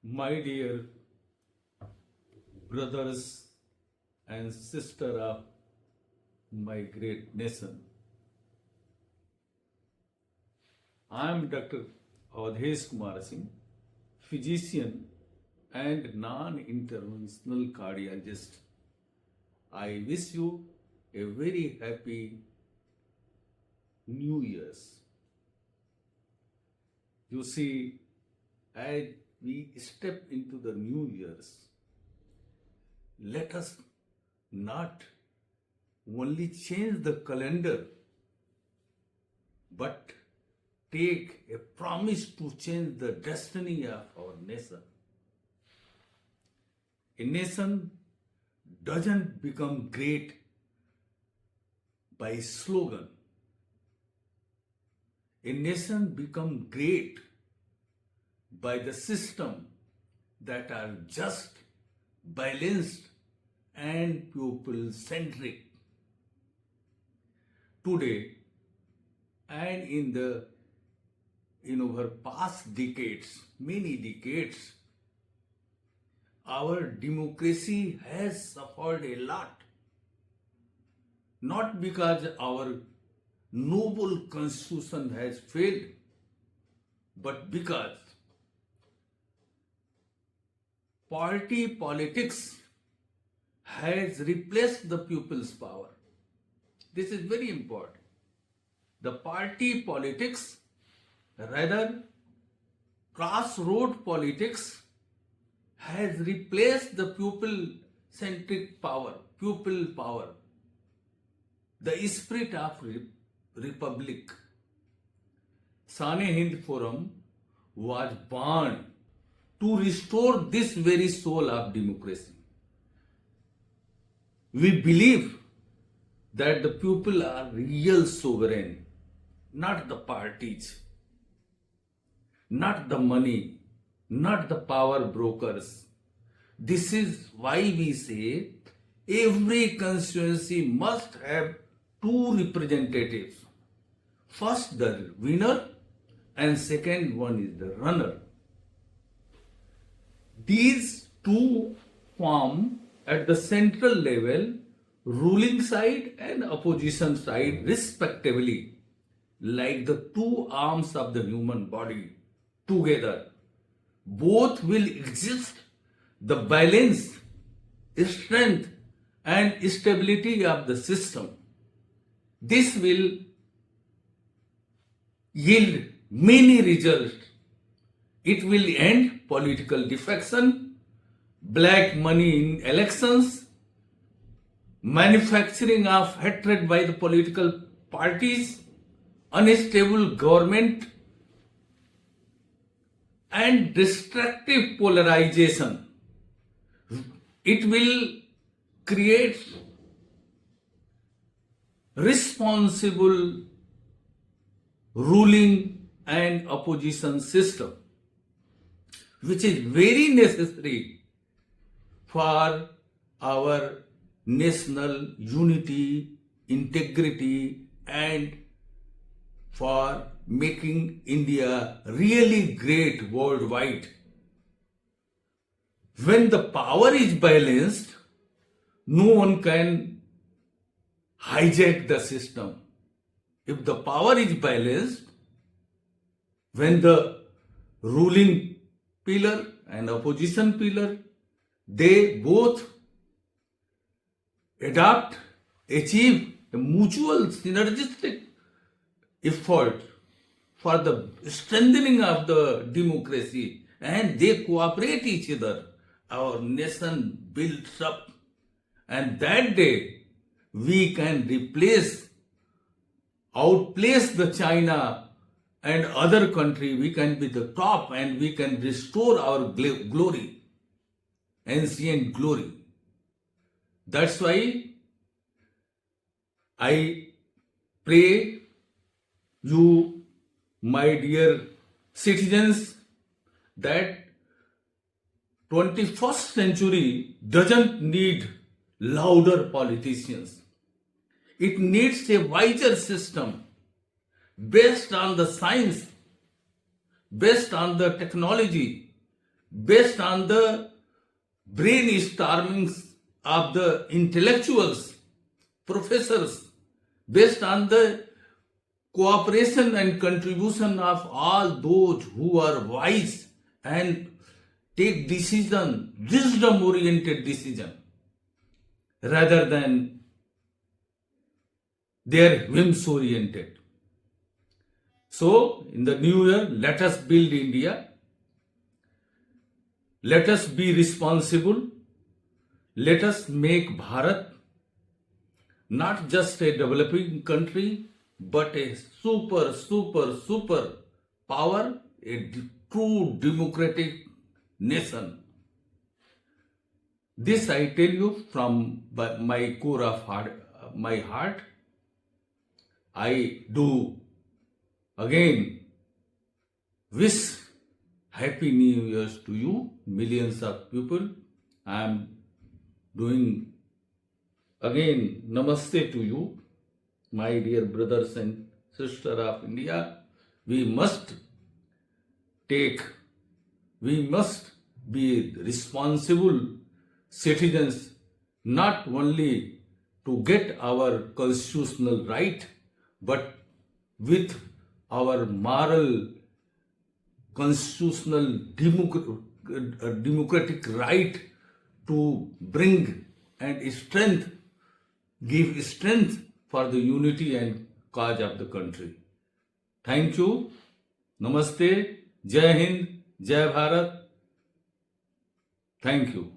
My dear brothers and sisters of my great nation, I am Dr. Avadhesh Kumar Singh, physician and non-interventional cardiologist. I wish you a very happy New Year's. You see, as we step into the New Year's, let us not only change the calendar, but take a promise to change the destiny of our nation. A nation doesn't become great by slogan. A nation becomes great by the system that are just, balanced, and people-centric. Today, and in our past decades, many decades, our democracy has suffered a lot. Not because our noble constitution has failed, but because party politics has replaced the people's power. This is very important. The party politics, rather crossroad politics, has replaced the people-centric power, pupil power, the spirit of republic. Sane Hind Forum was born to restore this very soul of democracy. We believe that the people are real sovereign, not the parties, not the money, not the power brokers. This is why we say every constituency must have two representatives. First the winner and second one is the runner. These two form at the central level ruling side and opposition side respectively, like the two arms of the human body together. Both will exist the balance, strength and stability of the system. This will yield many results. It will end political defection, black money in elections, manufacturing of hatred by the political parties, unstable government, and destructive polarization. It will create responsible ruling and opposition system, which is very necessary for our national unity, integrity, and for making India really great worldwide. When the power is balanced, no one can hijack the system. If the power is balanced, when the ruling pillar and opposition pillar, they both achieve a mutual synergistic effort for the strengthening of the democracy, and they cooperate each other, our nation builds up. And that day, we can outplace the China and other country. We can be the top and we can restore our glory, ancient glory. That's why I pray you, my dear citizens, that 21st century doesn't need louder politicians. It needs a wiser system based on the science, based on the technology, based on the brainstormings of the intellectuals, professors, based on the cooperation and contribution of all those who are wise and take decision, wisdom oriented decision, rather than their whims oriented. So, in the new year, let us build India. Let us be responsible. Let us make Bharat not just a developing country, but a super power, a true democratic nation. This I tell you from my core of my heart. I do again wish Happy New Year's to you, millions of people. I am doing again namaste to you, my dear brothers and sisters of India. We must be responsible citizens, not only to get our constitutional right, but with our moral, constitutional, democratic right to bring and give strength for the unity and cause of the country. Thank you. Namaste. Jai Hind. Jai Bharat. Thank you.